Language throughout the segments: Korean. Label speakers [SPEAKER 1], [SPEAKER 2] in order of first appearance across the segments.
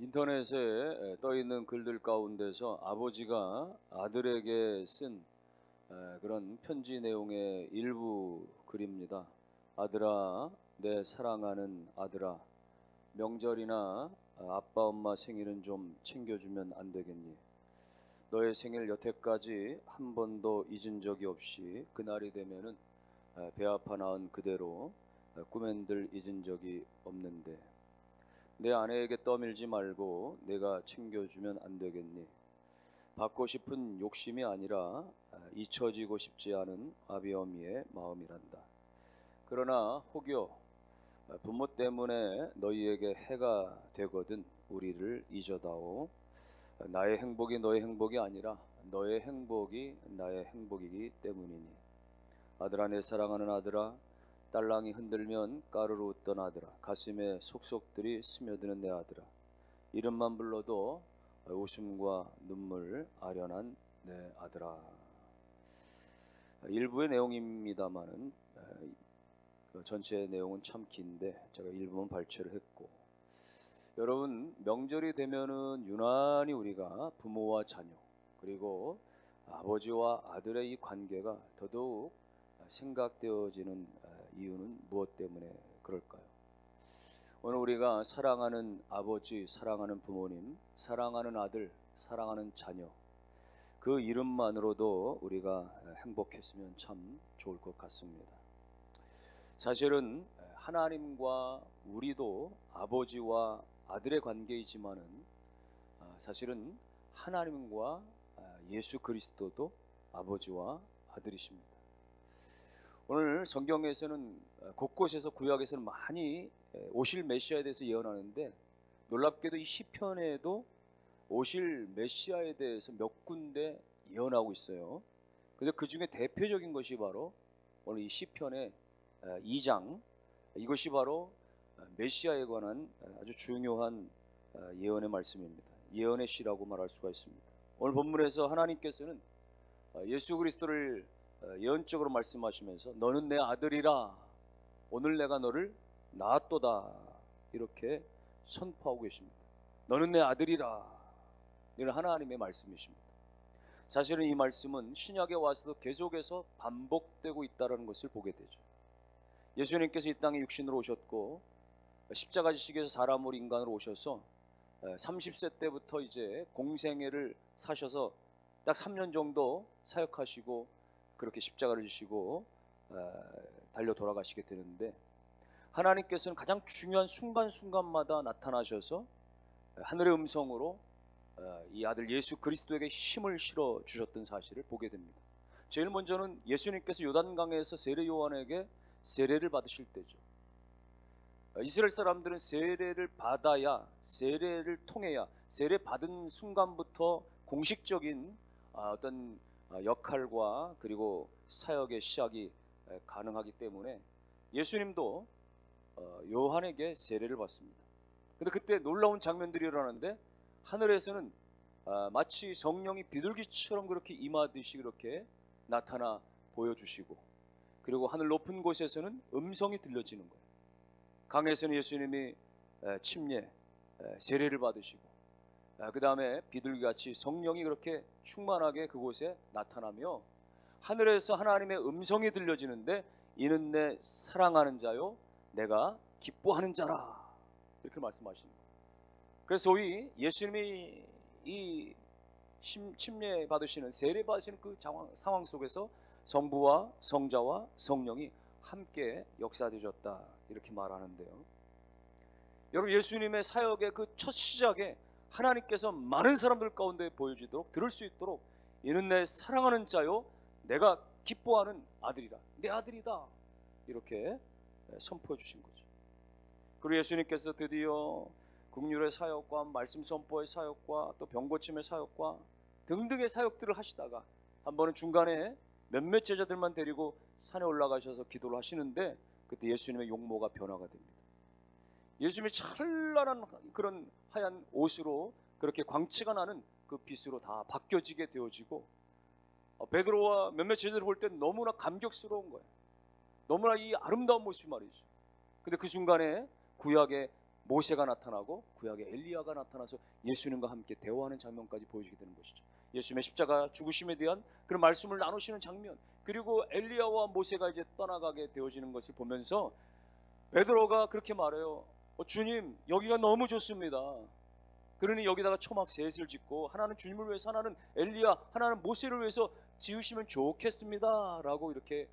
[SPEAKER 1] 인터넷에 떠 있는 글들 가운데서 아버지가 아들에게 쓴 그런 편지 내용의 일부 글입니다. 아들아, 내 사랑하는 아들아, 명절이나 아빠 엄마 생일은 좀 챙겨주면 안 되겠니? 너의 생일 여태까지 한 번도 잊은 적이 없이 그날이 되면은 배 아파 낳은 그대로 꿈엔들 잊은 적이 없는데 내 아내에게 떠밀지 말고 내가 챙겨주면 안 되겠니? 받고 싶은 욕심이 아니라 잊혀지고 싶지 않은 아비어미의 마음이란다. 그러나 혹여 부모 때문에 너희에게 해가 되거든 우리를 잊어다오. 나의 행복이 너의 행복이 아니라 너의 행복이 나의 행복이기 때문이니. 아들아, 내 사랑하는 아들아, 딸랑이 흔들면 까르르 웃던 아들아, 가슴에 속속들이 스며드는 내 아들아, 이름만 불러도 웃음과 눈물 아련한 내 아들아. 일부의 내용입니다마는 전체 내용은 참 긴데 제가 일부만 발췌를 했고, 여러분, 명절이 되면은 유난히 우리가 부모와 자녀 그리고 아버지와 아들의 이 관계가 더더욱 생각되어지는 이유는 무엇 때문에 그럴까요? 오늘 우리가 사랑하는 아버지, 사랑하는 부모님, 사랑하는 아들, 사랑하는 자녀, 그 이름만으로도 우리가 행복했으면 참 좋을 것 같습니다. 사실은 하나님과 우리도 아버지와 아들의 관계이지만은 사실은 하나님과 예수 그리스도도 아버지와 아들이십니다. 오늘 성경에서는 곳곳에서 구약에서는 많이 오실 메시아에 대해서 예언하는데, 놀랍게도 이 시편에도 오실 메시아에 대해서 몇 군데 예언하고 있어요. 근데 그 중에 대표적인 것이 바로 오늘 이 시편의 2장, 이것이 바로 메시아에 관한 아주 중요한 예언의 말씀입니다. 예언의 시라고 말할 수가 있습니다. 오늘 본문에서 하나님께서는 예수 그리스도를 예언적으로 말씀하시면서 너는 내 아들이라, 오늘 내가 너를 낳았도다, 이렇게 선포하고 계십니다. 너는 내 아들이라, 이런 하나님의 말씀이십니다. 사실은 이 말씀은 신약에 와서도 계속해서 반복되고 있다는 것을 보게 되죠. 예수님께서 이 땅에 육신으로 오셨고 십자가 지시기에서 사람으로 인간으로 오셔서 30세 때부터 이제 공생애를 사셔서 딱 3년 정도 사역하시고 그렇게 십자가를 지시고 달려 돌아가시게 되는데, 하나님께서는 가장 중요한 순간순간마다 나타나셔서 하늘의 음성으로 이 아들 예수 그리스도에게 힘을 실어 주셨던 사실을 보게 됩니다. 제일 먼저는 예수님께서 요단강에서 세례 요한에게 세례를 받으실 때죠. 이스라엘 사람들은 세례를 받아야, 세례를 통해야, 세례 받은 순간부터 공식적인 어떤 역할과 그리고 사역의 시작이 가능하기 때문에 예수님도 요한에게 세례를 받습니다. 근데 그때 놀라운 장면들이 일어나는데, 하늘에서는 마치 성령이 비둘기처럼 그렇게 임하듯이 그렇게 나타나 보여주시고, 그리고 하늘 높은 곳에서는 음성이 들려지는 거예요. 강에서는 예수님이 침례 세례를 받으시고, 그 다음에 비둘기같이 성령이 그렇게 충만하게 그곳에 나타나며 하늘에서 하나님의 음성이 들려지는데, 이는 내 사랑하는 자요 내가 기뻐하는 자라, 이렇게 말씀하십니다. 그래서 소위 예수님이 이 침례 받으시는, 세례 받으시는 그 상황 속에서 성부와 성자와 성령이 함께 역사되셨다, 이렇게 말하는데요. 여러분, 예수님의 사역의 그 첫 시작에 하나님께서 많은 사람들 가운데 보여지도록, 들을 수 있도록 이는 내 사랑하는 자요 내가 기뻐하는 아들이다, 내 아들이다, 이렇게 선포해 주신 거죠. 그리고 예수님께서 드디어 국률의 사역과 말씀 선포의 사역과 또 병고침의 사역과 등등의 사역들을 하시다가 한 번은 중간에 몇몇 제자들만 데리고 산에 올라가셔서 기도를 하시는데, 그때 예수님의 용모가 변화가 됩니다. 예수님이 찬란한 그런 하얀 옷으로 그렇게 광채가 나는 그 빛으로 다 바뀌어지게 되어지고, 베드로와 몇몇 제자들을 볼 때 너무나 감격스러운 거예요. 너무나 이 아름다운 모습이 말이죠. 근데 그 순간에 구약의 모세가 나타나고 구약의 엘리야가 나타나서 예수님과 함께 대화하는 장면까지 보여주게 되는 것이죠. 예수님의 십자가 죽으심에 대한 그런 말씀을 나누시는 장면, 그리고 엘리야와 모세가 이제 떠나가게 되어지는 것을 보면서 베드로가 그렇게 말해요. 주님, 여기가 너무 좋습니다. 그러니 여기다가 초막 셋을 짓고 하나는 주님을 위해서, 하나는 엘리야, 하나는 모세를 위해서 지으시면 좋겠습니다 라고 이렇게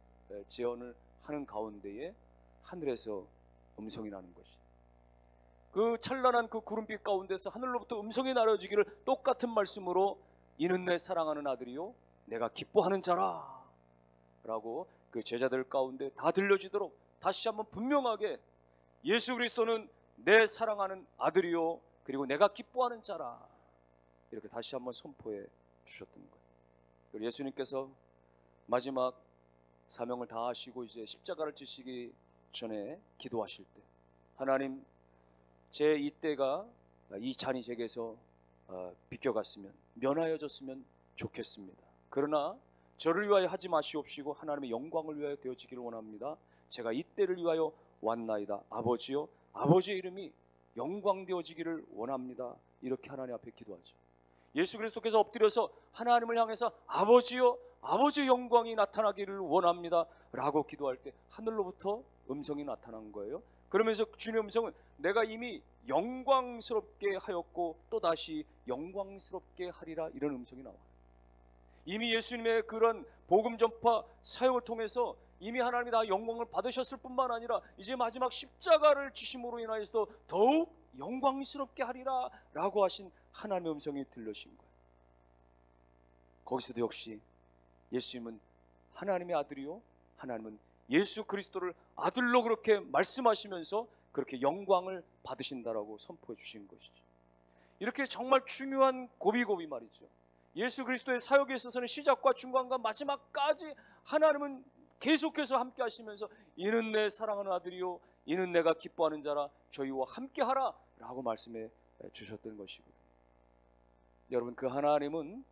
[SPEAKER 1] 제언을 하는 가운데에 하늘에서 음성이 나는 것이, 그 찬란한 그 구름빛 가운데서 하늘로부터 음성이 나눠지기를 똑같은 말씀으로 이는 내 사랑하는 아들이요 내가 기뻐하는 자라 라고 그 제자들 가운데 다 들려지도록 다시 한번 분명하게 예수 그리스도는 내 사랑하는 아들이요 그리고 내가 기뻐하는 자라, 이렇게 다시 한번 선포해 주셨던 거예요. 그리고 예수님께서 마지막 사명을 다하시고 이제 십자가를 지시기 전에 기도하실 때, 하나님, 제 이때가 이 잔이 제게서 비껴갔으면, 면하여졌으면 좋겠습니다. 그러나 저를 위하여 하지 마시옵시고 하나님의 영광을 위하여 되어지기를 원합니다. 제가 이때를 위하여 왔나이다. 아버지요, 아버지의 이름이 영광되어지기를 원합니다. 이렇게 하나님 앞에 기도하죠. 예수 그리스도께서 엎드려서 하나님을 향해서 아버지요, 아버지의 영광이 나타나기를 원합니다 라고 기도할 때 하늘로부터 음성이 나타난 거예요. 그러면서 주님의 음성은 내가 이미 영광스럽게 하였고 또다시 영광스럽게 하리라, 이런 음성이 나와요. 이미 예수님의 그런 복음 전파 사역을 통해서 이미 하나님이 다 영광을 받으셨을 뿐만 아니라 이제 마지막 십자가를 지심으로 인하여서 더욱 영광스럽게 하리라 라고 하신 하나님의 음성이 들려신 거예요. 거기서도 역시 예수님은 하나님의 아들이요, 하나님은 예수 그리스도를 아들로 그렇게 말씀하시면서 그렇게 영광을 받으신다라고 선포해 주신 것이죠. 이렇게 정말 중요한 고비고비 말이죠. 예수 그리스도의 사역에 있어서는 시작과 중간과 마지막까지 하나님은 계속해서 함께 하시면서 이는 내 사랑하는 아들이요 이는 내가 기뻐하는 자라, 저희와 함께 하라 라고 말씀해 주셨던 것이거든요. 여러분, 그 하나님은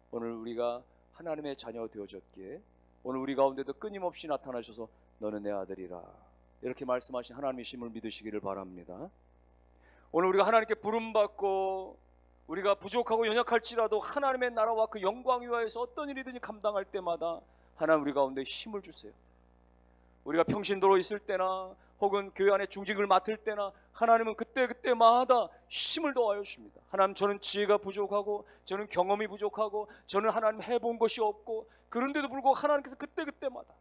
[SPEAKER 1] 오늘 우리가 하나님의 자녀 되어졌기에 오늘 우리 가운데도 끊임없이 나타나셔서 너는 내 아들이라 이렇게 말씀하신 하나님이심을 믿으시기를 바랍니다. 오늘 우리가 하나님께 부름받고 우리가 부족하고 연약할지라도 하나님의 나라와 그 영광 위하여서 어떤 일이든지 감당할 때마다 하나님 우리 가운데 힘을 주세요. 우리가 평신도로 있을 때나 혹은 교회 안에 중직을 맡을 때나 하나님은 그때마다 힘을 더하여 주십니다. 하나님, 저는 지혜가 부족하고 저는 경험이 부족하고 저는 하나님 해본 것이 없고, 그런데도 불구하고 하나님께서 그때마다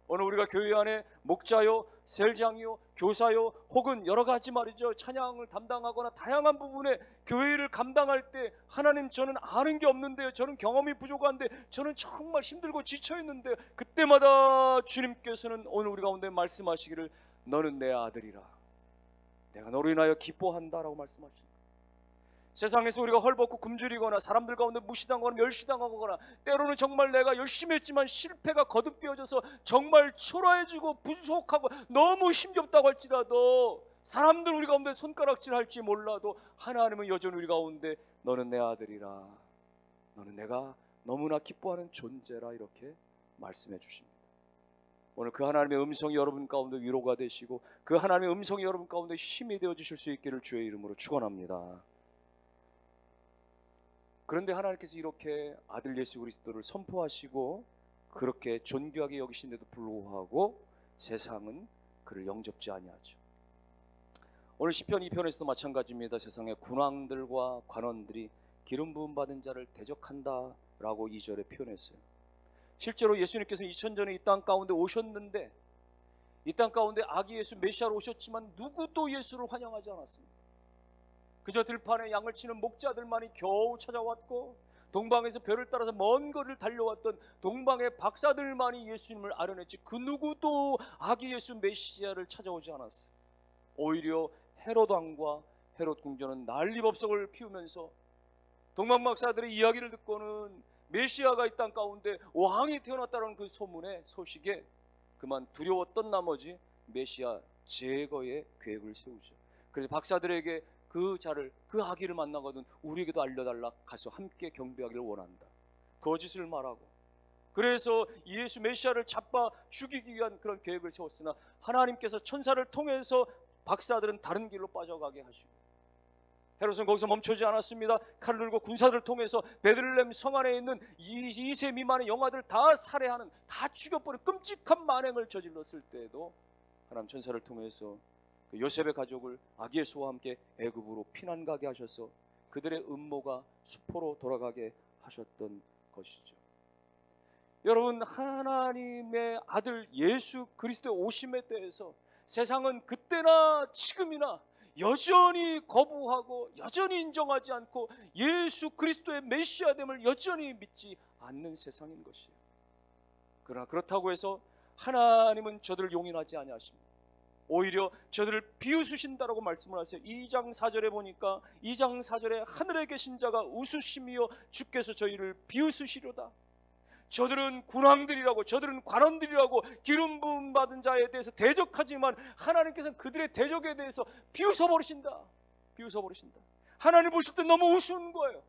[SPEAKER 1] 오늘 우리가 교회 안에 목자요, 셀장이요, 교사요, 혹은 여러 가지 말이죠, 찬양을 담당하거나 다양한 부분에 교회를 감당할 때 하나님, 저는 아는 게 없는데요, 저는 경험이 부족한데, 저는 정말 힘들고 지쳐있는데, 그때마다 주님께서는 오늘 우리 가운데 말씀하시기를 너는 내 아들이라, 내가 너로 인하여 기뻐한다라고 말씀하십니다. 세상에서 우리가 헐벗고 굶주리거나 사람들 가운데 무시당하거나 멸시당하거나 때로는 정말 내가 열심히 했지만 실패가 거듭되어져서 정말 초라해지고 부족하고 너무 힘겹다고 할지라도, 사람들 우리 가운데 손가락질 할지 몰라도 하나님은 여전히 우리 가운데 너는 내 아들이라, 너는 내가 너무나 기뻐하는 존재라 이렇게 말씀해 주십니다. 오늘 그 하나님의 음성이 여러분 가운데 위로가 되시고 그 하나님의 음성이 여러분 가운데 힘이 되어 주실 수 있기를 주의 이름으로 축원합니다. 그런데 하나님께서 이렇게 아들 예수 그리스도를 선포하시고 그렇게 존귀하게 여기신데도 불구하고 세상은 그를 영접지 아니하죠. 오늘 시편 2편에서도 마찬가지입니다. 세상의 군왕들과 관원들이 기름 부음 받은 자를 대적한다 라고 2절에 표현했어요. 실제로 예수님께서는 2000전에 이 땅 가운데 오셨는데, 이 땅 가운데 아기 예수 메시아로 오셨지만 누구도 예수를 환영하지 않았습니다. 그저 들판에 양을 치는 목자들만이 겨우 찾아왔고, 동방에서 별을 따라서 먼 거리를 달려왔던 동방의 박사들만이 예수님을 아련했지 그 누구도 아기 예수 메시아를 찾아오지 않았어요. 오히려 헤롯 왕과 헤롯 궁전은 난리법석을 피우면서 동방 박사들의 이야기를 듣고는 메시아가 이 땅 가운데 왕이 태어났다는 그 소식에 그만 두려웠던 나머지 메시아 제거의 계획을 세우죠. 그래서 박사들에게 그 자를, 그 아기를 만나거든 우리에게도 알려달라, 가서 함께 경배하기를 원한다, 거짓을 말하고, 그래서 예수 메시아를 잡아 죽이기 위한 그런 계획을 세웠으나 하나님께서 천사를 통해서 박사들은 다른 길로 빠져가게 하시고, 헤롯은 거기서 멈추지 않았습니다. 칼을 들고 군사들을 통해서 베들레헴 성 안에 있는 2세 미만의 영아들 다 살해하는, 다 죽여버리는 끔찍한 만행을 저질렀을 때에도 하나님 천사를 통해서 그 요셉의 가족을 아기예수와 함께 애굽으로 피난 가게 하셔서 그들의 음모가 수포로 돌아가게 하셨던 것이죠. 여러분, 하나님의 아들 예수 그리스도의 오심에 대해서 세상은 그때나 지금이나 여전히 거부하고 여전히 인정하지 않고 예수 그리스도의 메시아됨을 여전히 믿지 않는 세상인 것이에요. 그러나 그렇다고 해서 하나님은 저들을 용인하지 아니하십니다. 오히려 저들을 비웃으신다라고 말씀을 하세요. 2장 4절에 보니까 2장 4절에 하늘에 계신 자가 웃으시며 주께서 저희를 비웃으시려다. 저들은 군왕들이라고, 저들은 관원들이라고 기름 부음 받은 자에 대해서 대적하지만 하나님께서는 그들의 대적에 대해서 비웃어버리신다. 비웃어버리신다. 하나님 보실 때 너무 우스운 거예요.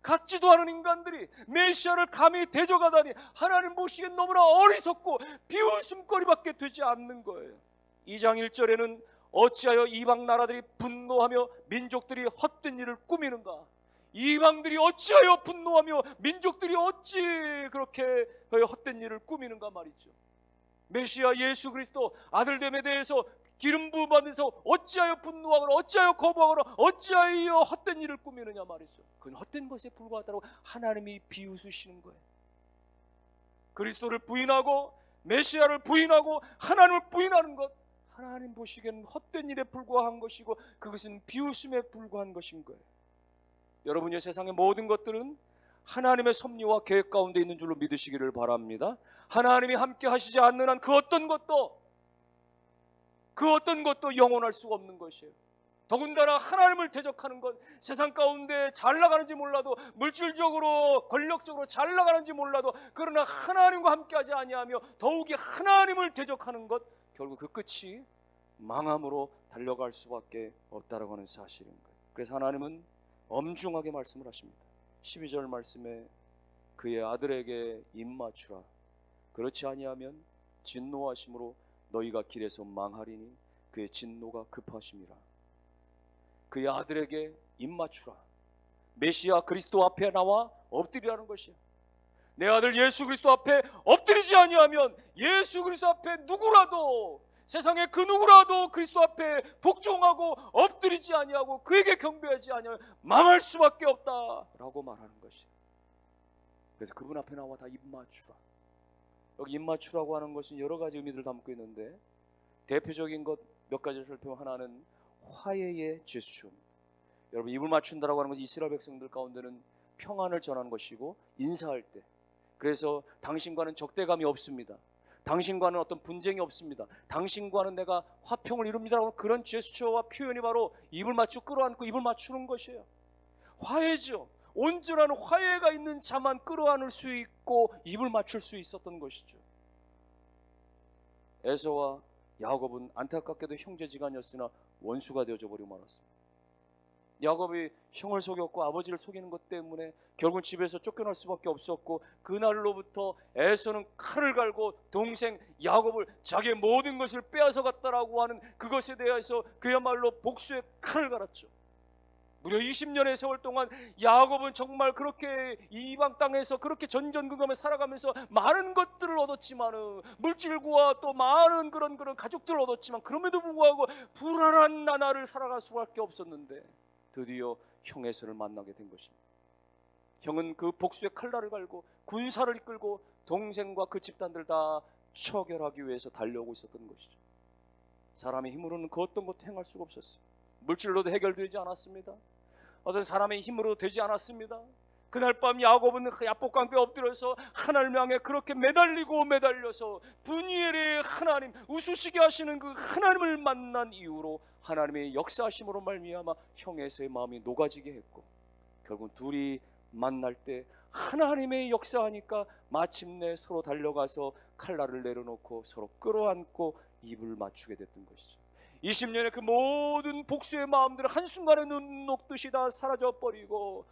[SPEAKER 1] 같지도 않은 인간들이 메시아를 감히 대적하다니 하나님 보시기엔 너무나 어리석고 비웃음거리밖에 되지 않는 거예요. 2장 1절에는 어찌하여 이방 나라들이 분노하며 민족들이 헛된 일을 꾸미는가. 이방들이 어찌하여 분노하며 민족들이 어찌 그렇게 헛된 일을 꾸미는가 말이죠. 메시아 예수 그리스도 아들됨에 대해서 기름 부음 받으면서 어찌하여 분노하거나 어찌하여 거부하거나 어찌하여 헛된 일을 꾸미느냐 말이죠. 그건 헛된 것에 불과하다고 하나님이 비웃으시는 거예요. 그리스도를 부인하고 메시아를 부인하고 하나님을 부인하는 것, 하나님 보시기에는 헛된 일에 불과한 것이고 그것은 비웃음에 불과한 것인 거예요. 여러분이 세상의 모든 것들은 하나님의 섭리와 계획 가운데 있는 줄로 믿으시기를 바랍니다. 하나님이 함께 하시지 않는 한 그 어떤 것도 영원할 수가 없는 것이에요. 더군다나 하나님을 대적하는 것, 세상 가운데 잘 나가는지 몰라도, 물질적으로 권력적으로 잘 나가는지 몰라도, 그러나 하나님과 함께하지 아니하며 더욱이 하나님을 대적하는 것, 결국 그 끝이 망함으로 달려갈 수밖에 없다라고 하는 사실인 거예요. 그래서 하나님은 엄중하게 말씀을 하십니다. 12절 말씀에 그의 아들에게 입맞추라. 그렇지 아니하면 진노하심으로 너희가 길에서 망하리니 그의 진노가 급하심이라. 그의 아들에게 입맞추라. 메시아 그리스도 앞에 나와 엎드리라는 것이야. 내 아들 예수 그리스도 앞에 엎드리지 아니하면 예수 그리스도 앞에 누구라도, 세상에 그 누구라도 그리스도 앞에 복종하고 엎드리지 아니하고 그에게 경배하지 아니하면 망할 수밖에 없다라고 말하는 것이에요. 그래서 그분 앞에 나와 다 입맞추라. 여기 입맞추라고 하는 것은 여러 가지 의미를 담고 있는데 대표적인 것 몇 가지를 살펴보면 하나는 화해의 제스처입니다. 여러분, 입을 맞춘다라고 하는 것은 이스라엘 백성들 가운데는 평안을 전하는 것이고 인사할 때, 그래서 당신과는 적대감이 없습니다. 당신과는 어떤 분쟁이 없습니다. 당신과는 내가 화평을 이룹니다라고 그런 제스처와 표현이 바로 입을 맞추고 끌어안고 입을 맞추는 것이에요. 화해죠. 온전한 화해가 있는 자만 끌어안을 수 있고 입을 맞출 수 있었던 것이죠. 에서와 야곱은 안타깝게도 형제지간이었으나 원수가 되어져 버리고 말았습니다. 야곱이 형을 속였고 아버지를 속이는 것 때문에 결국 집에서 쫓겨날 수밖에 없었고, 그날로부터 에서는 칼을 갈고 동생 야곱을 자기의 모든 것을 빼앗아 갔다라고 하는 그것에 대해서 그야말로 복수의 칼을 갈았죠. 무려 20년의 세월 동안 야곱은 정말 그렇게 이방 땅에서 그렇게 전전긍긍에 살아가면서 많은 것들을 얻었지만은, 물질과 또 많은 그런 가족들을 얻었지만, 그럼에도 불구하고 불안한 나날을 살아갈 수밖에 없었는데 드디어 형 에서를 만나게 된 것입니다. 형은 그 복수의 칼날을 갈고 군사를 이끌고 동생과 그 집단들 다 처결하기 위해서 달려오고 있었던 것이죠. 사람의 힘으로는 그 어떤 것도 행할 수가 없었어요. 물질로도 해결되지 않았습니다. 어떤 사람의 힘으로 되지 않았습니다. 그날 밤 야곱은 야복강에 엎드려서 하나님을 향해 그렇게 매달려서 분이엘의 하나님, 웃으시게 하시는 그 하나님을 만난 이후로 하나님의 역사하심으로 말미암아 형 에서의 마음이 녹아지게 했고, 결국 둘이 만날 때 하나님의 역사하니까 마침내 서로 달려가서 칼날을 내려놓고 서로 끌어안고 입을 맞추게 됐던 것이죠. 20년의 그 모든 복수의 마음들은 한순간에 눈 녹듯이 다 사라져버리고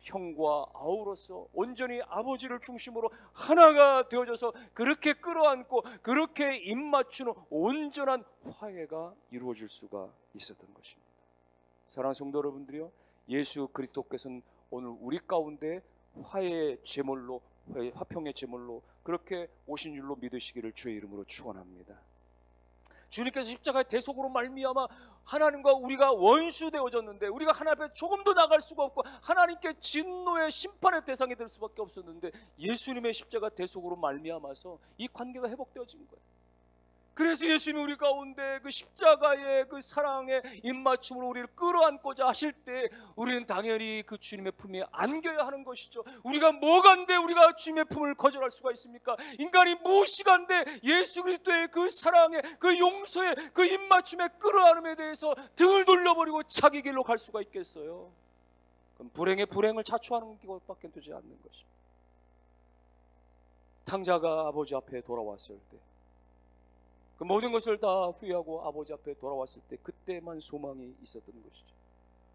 [SPEAKER 1] 형과 아우로서 온전히 아버지를 중심으로 하나가 되어져서 그렇게 끌어안고 그렇게 입맞추는 온전한 화해가 이루어질 수가 있었던 것입니다. 사랑하는 성도 여러분들이요, 예수 그리스도께서는 오늘 우리 가운데 화해의 제물로, 화평의 제물로 그렇게 오신 줄로 믿으시기를 주의 이름으로 축원합니다. 주님께서 십자가의 대속으로 말미암아 하나님과 우리가 원수 되어졌는데, 우리가 하나님 앞에 조금도 나갈 수가 없고 하나님께 진노의 심판의 대상이 될 수밖에 없었는데, 예수님의 십자가 대속으로 말미암아서 이 관계가 회복되어진 거예요. 그래서 예수님이 우리 가운데 그 십자가의 그 사랑의 입맞춤으로 우리를 끌어안고자 하실 때 우리는 당연히 그 주님의 품에 안겨야 하는 것이죠. 우리가 뭐간데 우리가 주님의 품을 거절할 수가 있습니까? 인간이 무엇이간데 예수 그리스도의 그 사랑의 그 용서의 그 입맞춤에 끌어안음에 대해서 등을 돌려버리고 자기 길로 갈 수가 있겠어요? 그럼 불행의 불행을 자초하는 것밖에 되지 않는 것입니다. 탕자가 아버지 앞에 돌아왔을 때, 그 모든 것을 다 후회하고 아버지 앞에 돌아왔을 때 그때만 소망이 있었던 것이죠.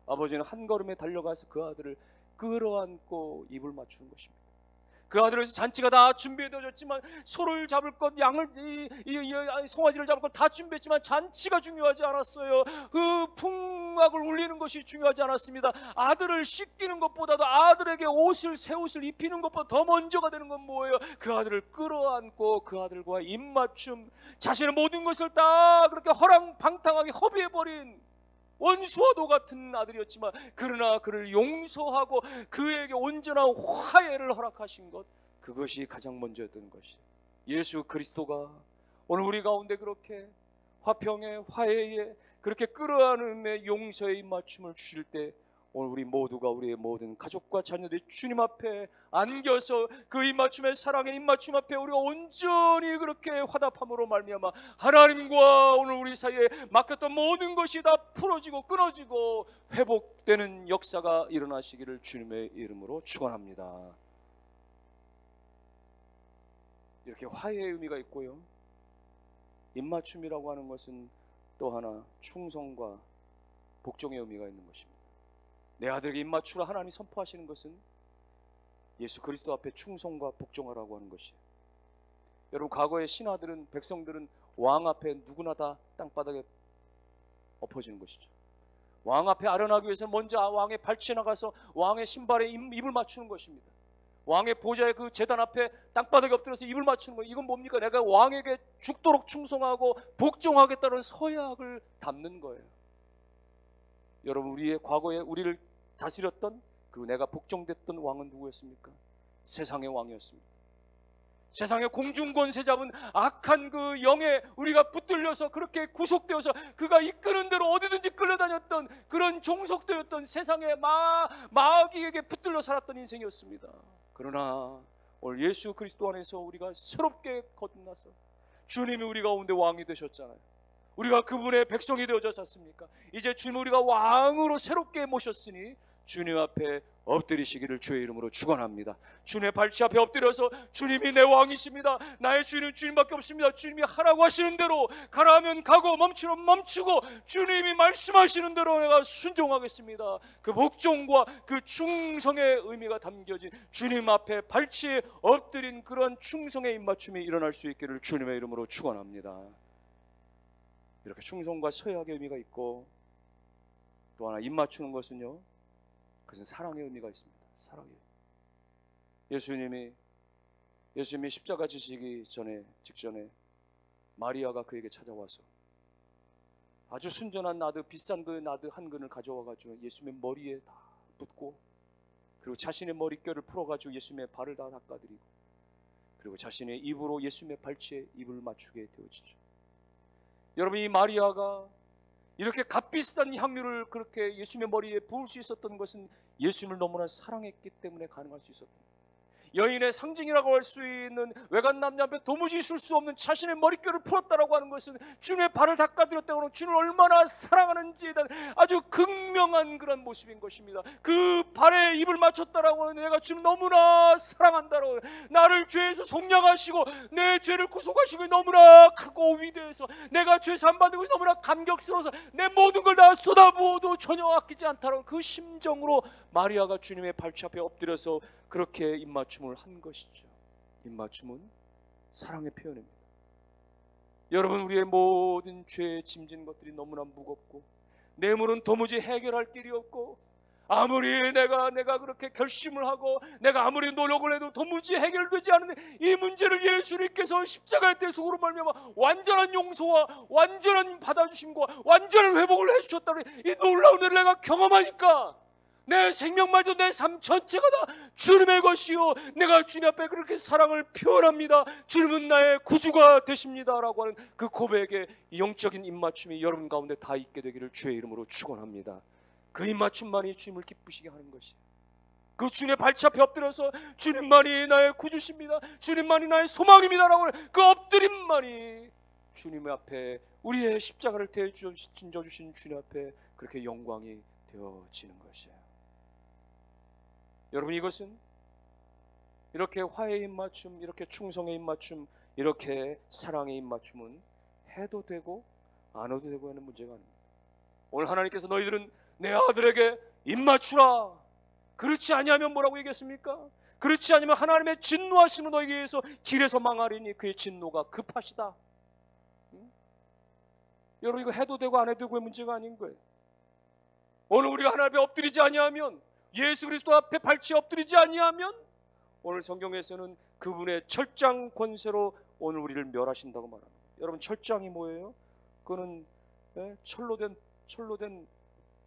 [SPEAKER 1] 아버지는 한 걸음에 달려가서 그 아들을 끌어안고 입을 맞추는 것입니다. 그 아들을 잔치가 다 준비되어졌지만 소를 잡을 것, 양을 송아지를 잡을 것 다 준비했지만 잔치가 중요하지 않았어요. 그 풍악을 울리는 것이 중요하지 않았습니다. 아들을 씻기는 것보다도 아들에게 새 옷을 입히는 것보다 더 먼저가 되는 건 뭐예요? 그 아들을 끌어안고 그 아들과 입맞춤, 자신의 모든 것을 다 그렇게 허랑방탕하게 허비해버린 원수와도 같은 아들이었지만 그러나 그를 용서하고 그에게 온전한 화해를 허락하신 것, 그것이 가장 먼저였던 것이 예수 그리스도가 오늘 우리 가운데 그렇게 화평의 화해에 그렇게 끌어안음의 용서의 입맞춤을 주실 때 오늘 우리 모두가 우리의 모든 가족과 자녀들이 주님 앞에 안겨서 그 입맞춤의 사랑의 입맞춤 앞에 우리가 온전히 그렇게 화답함으로 말미암아 하나님과 오늘 우리 사이에 막혔던 모든 것이 다 풀어지고 끊어지고 회복되는 역사가 일어나시기를 주님의 이름으로 축원합니다. 이렇게 화해의 의미가 있고요, 입맞춤이라고 하는 것은 또 하나 충성과 복종의 의미가 있는 것입니다. 내 아들에게 입맞추라 하나님 선포하시는 것은 예수 그리스도 앞에 충성과 복종하라고 하는 것이에요. 여러분, 과거의 신하들은, 백성들은 왕 앞에 누구나 다 땅바닥에 엎어지는 것이죠. 왕 앞에 아련하기 위해서 먼저 왕의 발치에 나가서 왕의 신발에 입을 맞추는 것입니다. 왕의 보좌의 그 제단 앞에 땅바닥에 엎드려서 입을 맞추는 거예요. 이건 뭡니까? 내가 왕에게 죽도록 충성하고 복종하겠다는 서약을 담는 거예요. 여러분, 우리의 과거에 우리를 다스렸던, 그리고 내가 복종됐던 왕은 누구였습니까? 세상의 왕이었습니다. 세상의 공중권세 잡은 악한 그 영에 우리가 붙들려서 그렇게 구속되어서 그가 이끄는 대로 어디든지 끌려다녔던 그런 종속되었던 세상의 마귀에게 붙들려 살았던 인생이었습니다. 그러나 오늘 예수 그리스도 안에서 우리가 새롭게 거듭나서 주님이 우리 가운데 왕이 되셨잖아요. 우리가 그분의 백성이 되어졌지 않습니까? 이제 주님 우리가 왕으로 새롭게 모셨으니 주님 앞에 엎드리시기를 주의 이름으로 축원합니다. 주님의 발치 앞에 엎드려서 주님이 내 왕이십니다. 나의 주인은 주님밖에 없습니다. 주님이 하라고 하시는 대로 가라 하면 가고 멈추면 멈추고 주님이 말씀하시는 대로 내가 순종하겠습니다. 그 복종과 그 충성의 의미가 담겨진 주님 앞에 발치에 엎드린 그런 충성의 입맞춤이 일어날 수 있기를 주님의 이름으로 축원합니다. 이렇게 충성과 서약의 의미가 있고, 또 하나 입맞추는 것은요, 그것은 사랑의 의미가 있습니다. 사랑의. 예수님이 십자가 지시기 직전에 마리아가 그에게 찾아와서 아주 순전한 나드, 비싼 그 나드 한 근을 가져와가지고 예수님의 머리에 다 붓고, 그리고 자신의 머릿결을 풀어가지고 예수님의 발을 다 닦아드리고, 그리고 자신의 입으로 예수님의 발치에 입을 맞추게 되어지죠. 여러분, 이 마리아가 이렇게 값비싼 향유를 그렇게 예수님의 머리에 부을 수 있었던 것은 예수님을 너무나 사랑했기 때문에 가능할 수 있었던 거예요. 여인의 상징이라고 할 수 있는 외간 남녀 앞에 도무지 있을 수 없는 자신의 머릿결을 풀었다라고 하는 것은 주님의 발을 닦아드렸다고 하는 주님을 얼마나 사랑하는지에 대한 아주 극명한 그런 모습인 것입니다. 그 발에 입을 맞췄다라고 하는 내가 주님 너무나 사랑한다라고, 나를 죄에서 속량하시고 내 죄를 구속하시고 너무나 크고 위대해서 내가 죄 사함받는 것이 너무나 감격스러워서 내 모든 걸 다 쏟아부어도 전혀 아끼지 않다라는 그 심정으로 마리아가 주님의 발치 앞에 엎드려서 그렇게 입맞춤을 한 것이죠. 입맞춤은 사랑의 표현입니다. 여러분, 우리의 모든 죄에 짐진 것들이 너무나 무겁고 뇌물은 도무지 해결할 길이 없고 아무리 내가 그렇게 결심을 하고 내가 아무리 노력을 해도 도무지 해결되지 않는 이 문제를 예수님께서 십자가의 대속으로 말미암아 완전한 용서와 완전한 받아주심과 완전한 회복을 해주셨다는 이 놀라운 일을 내가 경험하니까 내 생명마저 내 삶 전체가 다 주님의 것이요 내가 주님 앞에 그렇게 사랑을 표현합니다. 주님은 나의 구주가 되십니다 라고 하는 그 고백의 영적인 입맞춤이 여러분 가운데 다 있게 되기를 주의 이름으로 축원합니다. 그 입맞춤만이 주님을 기쁘시게 하는 것이에요. 그 주님의 발치 앞에 엎드려서 주님만이 나의 구주십니다, 주님만이 나의 소망입니다 라고 하는 그 엎드림만이 주님 앞에 우리의 십자가를 대주신 주님 앞에 그렇게 영광이 되어지는 것이에요. 여러분, 이것은 이렇게 화해의 입맞춤, 이렇게 충성의 입맞춤, 이렇게 사랑의 입맞춤은 해도 되고 안 해도 되고 하는 문제가 아닙니다. 오늘 하나님께서 너희들은 내 아들에게 입맞추라, 그렇지 아니하면 뭐라고 얘기했습니까? 그렇지 아니면 하나님의 진노하심은 너희에게 의해서 길에서 망하리니 그의 진노가 급하시다. 여러분, 이거 해도 되고 안 해도 되고의 문제가 아닌 거예요. 오늘 우리가 하나님 앞에 엎드리지 아니하면, 예수 그리스도 앞에 발치 엎드리지 아니하면 오늘 성경에서는 그분의 철장 권세로 오늘 우리를 멸하신다고 말합니다. 여러분, 철장이 뭐예요? 그거는 철로 된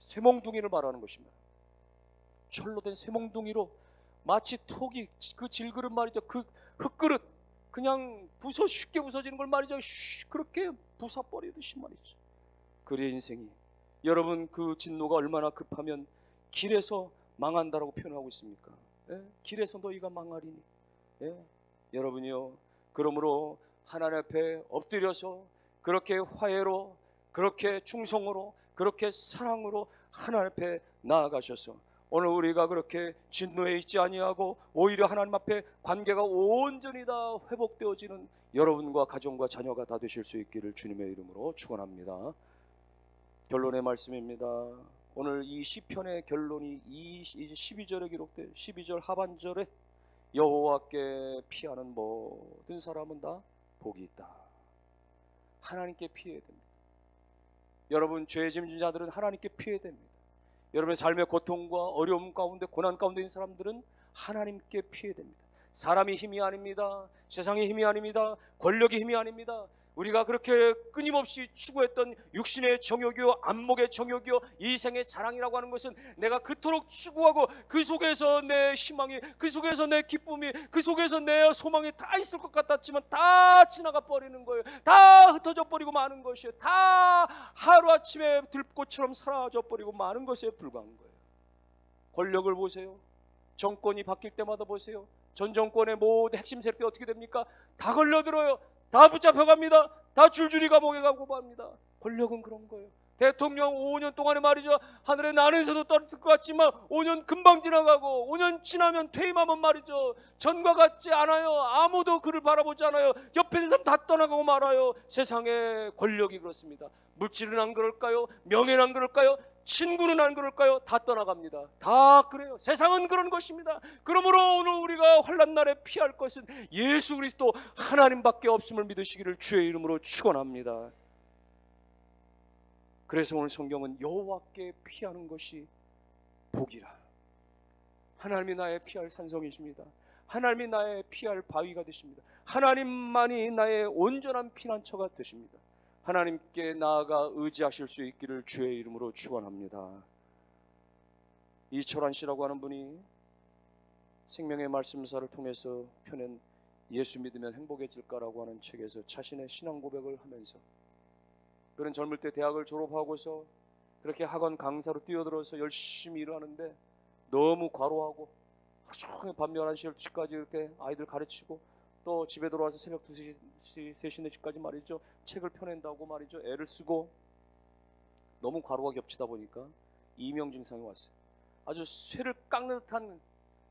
[SPEAKER 1] 쇠몽둥이를 말하는 것입니다. 철로 된 쇠몽둥이로 마치 톡이 그 질그릇 말이죠, 그 흙그릇 그냥 쉽게 부서지는 걸 말이죠, 그렇게 부숴버리듯이 말이죠. 그의 인생이, 여러분, 그 진노가 얼마나 급하면 길에서 망한다라고 표현하고 있습니까? 길에서 너희가 망하리니. 여러분이요, 그러므로 하나님 앞에 엎드려서 그렇게 화해로, 그렇게 충성으로, 그렇게 사랑으로 하나님 앞에 나아가셔서 오늘 우리가 그렇게 진노에 있지 아니하고 오히려 하나님 앞에 관계가 온전히 다 회복되어지는 여러분과 가정과 자녀가 다 되실 수 있기를 주님의 이름으로 축원합니다. 결론의 말씀입니다. 오늘 이 시편의 결론이 12절에 기록된 12절 하반절에 여호와께 피하는 모든 사람은 다 복이 있다. 하나님께 피해야 됩니다. 여러분, 죄 짐진 자들은 하나님께 피해야 됩니다. 여러분의 삶의 고통과 어려움 가운데, 고난 가운데 있는 사람들은 하나님께 피해야 됩니다. 사람의 힘이 아닙니다. 세상의 힘이 아닙니다. 권력의 힘이 아닙니다. 우리가 그렇게 끊임없이 추구했던 육신의 정욕이요, 안목의 정욕이요, 이생의 자랑이라고 하는 것은 내가 그토록 추구하고 그 속에서 내 희망이, 그 속에서 내 기쁨이, 그 속에서 내 소망이 다 있을 것 같았지만 다 지나가 버리는 거예요. 다 흩어져 버리고 마는 것이에요. 다 하루아침에 들꽃처럼 사라져 버리고 마는 것에 불과한 거예요. 권력을 보세요. 정권이 바뀔 때마다 보세요. 전 정권의 모든 핵심 세력들이 어떻게 됩니까? 다 걸려들어요. 다 붙잡혀갑니다. 다 줄줄이 감옥에 가고 맙니다. 권력은 그런 거예요. 대통령 5년 동안에 말이죠, 하늘에 나는새도 떨어질 것 같지만 5년 금방 지나가고 5년 지나면 퇴임하면 말이죠, 전과 같지 않아요. 아무도 그를 바라보지 않아요. 옆에 있는 사람 다 떠나가고 말아요. 세상의 권력이 그렇습니다. 물질은 안 그럴까요? 명예는 안 그럴까요? 친구는 안 그럴까요? 다 떠나갑니다. 다 그래요. 세상은 그런 것입니다. 그러므로 오늘 우리가 환난 날에 피할 것은 예수 그리스도 하나님밖에 없음을 믿으시기를 주의 이름으로 축원합니다. 그래서 오늘 성경은 여호와께 피하는 것이 복이라. 하나님이 나의 피할 산성이십니다. 하나님이 나의 피할 바위가 되십니다. 하나님만이 나의 온전한 피난처가 되십니다. 하나님께 나아가 의지하실 수 있기를 주의 이름으로 축원합니다. 이철환 씨라고 하는 분이 생명의 말씀사를 통해서 펴낸 예수 믿으면 행복해질까라고 하는 책에서 자신의 신앙 고백을 하면서, 그는 젊을 때 대학을 졸업하고서 그렇게 학원 강사로 뛰어들어서 열심히 일을 하는데 너무 과로하고 하루 종일 밤 11시, 12시까지 이렇게 아이들 가르치고 또 집에 들어와서 새벽 2시, 3시, 4시까지 말이죠. 책을 펴낸다고 말이죠. 애를 쓰고 너무 과로가 겹치다 보니까 이명 증상이 왔어요. 아주 쇠를 깎는 듯한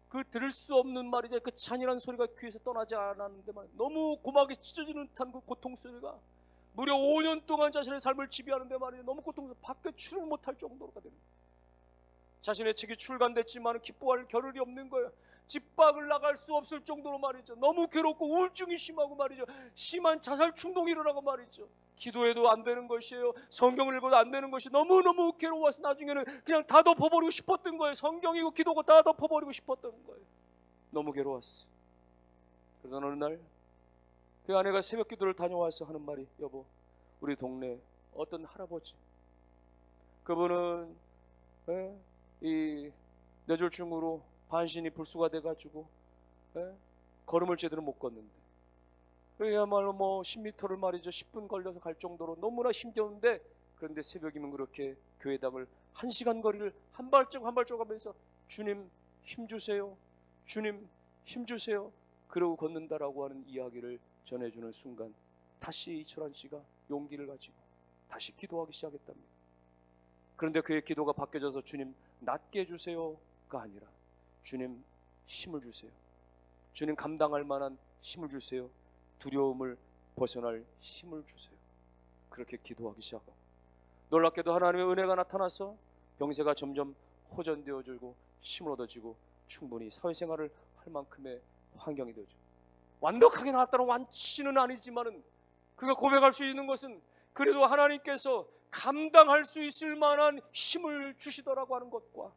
[SPEAKER 1] 그 들을 수 없는 말이죠. 그 잔인한 소리가 귀에서 떠나지 않았는데 너무 고막이 찢어지는 듯한 그 고통 소리가 무려 5년 동안 자신의 삶을 지배하는데 말이죠. 너무 고통스러워 밖에 출을 못할 정도가 되는 거예요. 자신의 책이 출간됐지만 기뻐할 겨를이 없는 거예요. 집 밖을 나갈 수 없을 정도로 말이죠. 너무 괴롭고 우울증이 심하고 말이죠. 심한 자살 충동이 일어나고 말이죠. 기도해도 안 되는 것이에요. 성경을 읽어도 안 되는 것이 너무너무 괴로워서 나중에는 그냥 다 덮어버리고 싶었던 거예요. 성경이고 기도고 다 덮어버리고 싶었던 거예요. 너무 괴로웠어. 그러던 어느 날 그 아내가 새벽 기도를 다녀와서 하는 말이, 여보, 우리 동네 어떤 할아버지, 그분은 이 뇌졸중으로 반신이 불수가 돼가지고 걸음을 제대로 못 걷는데, 그야말로 뭐 10m를 말이죠 10분 걸려서 갈 정도로 너무나 힘겨운데, 그런데 새벽이면 그렇게 교회당을 1시간 거리를 한 발짝 한 발짝 하면서 주님 힘주세요, 주님 힘주세요 그러고 걷는다라고 하는 이야기를 전해주는 순간 다시 이철환 씨가 용기를 가지고 다시 기도하기 시작했답니다. 그런데 그의 기도가 바뀌어져서 주님 낫게 해주세요가 아니라 주님 힘을 주세요, 주님 감당할 만한 힘을 주세요, 두려움을 벗어날 힘을 주세요. 그렇게 기도하기 시작하고 놀랍게도 하나님의 은혜가 나타나서 병세가 점점 호전되어지고 힘을 얻어지고 충분히 사회생활을 할 만큼의 환경이 되어지고, 완벽하게 나았다는 완치는 아니지만은 그가 고백할 수 있는 것은 그래도 하나님께서 감당할 수 있을 만한 힘을 주시더라고 하는 것과,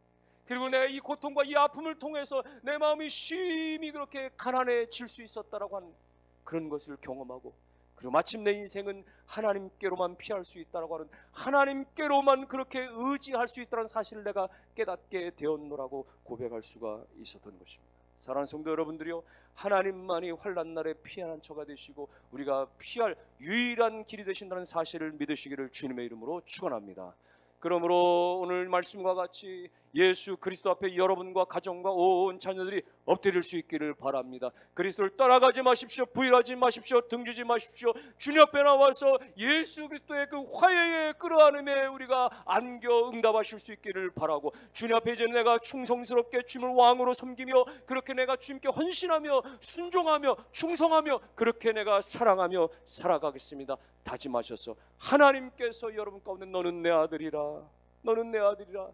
[SPEAKER 1] 그리고 내 이 고통과 이 아픔을 통해서 내 마음이 심히 그렇게 가난해질 수 있었다라고 하는 그런 것을 경험하고, 그리고 마침 내 인생은 하나님께로만 피할 수 있다라고 하는, 하나님께로만 그렇게 의지할 수 있다는 사실을 내가 깨닫게 되었노라고 고백할 수가 있었던 것입니다. 사랑하는 성도 여러분들이요, 하나님만이 환난 날에 피하는 처가 되시고 우리가 피할 유일한 길이 되신다는 사실을 믿으시기를 주님의 이름으로 축원합니다. 그러므로 오늘 말씀과 같이 예수 그리스도 앞에 여러분과 가정과 온 자녀들이 엎드릴 수 있기를 바랍니다. 그리스도를 떠나가지 마십시오. 부인하지 마십시오. 등지지 마십시오. 주님 앞에 나와서 예수 그리스도의 그 화해의 끌어안음에 우리가 안겨 응답하실 수 있기를 바라고, 주님 앞에 이제 내가 충성스럽게 주님을 왕으로 섬기며 그렇게 내가 주님께 헌신하며 순종하며 충성하며 그렇게 내가 사랑하며 살아가겠습니다 다짐하셔서, 하나님께서 여러분 가운데 너는 내 아들이라, 너는 내 아들이라,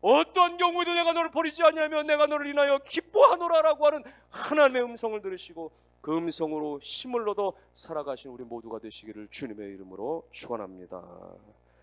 [SPEAKER 1] 어떠한 경우에도 내가 너를 버리지 아니하며 내가 너를 인하여 기뻐하노라라고 하는 하나님의 음성을 들으시고 그 음성으로 힘을 얻어 살아가신 우리 모두가 되시기를 주님의 이름으로 축원합니다.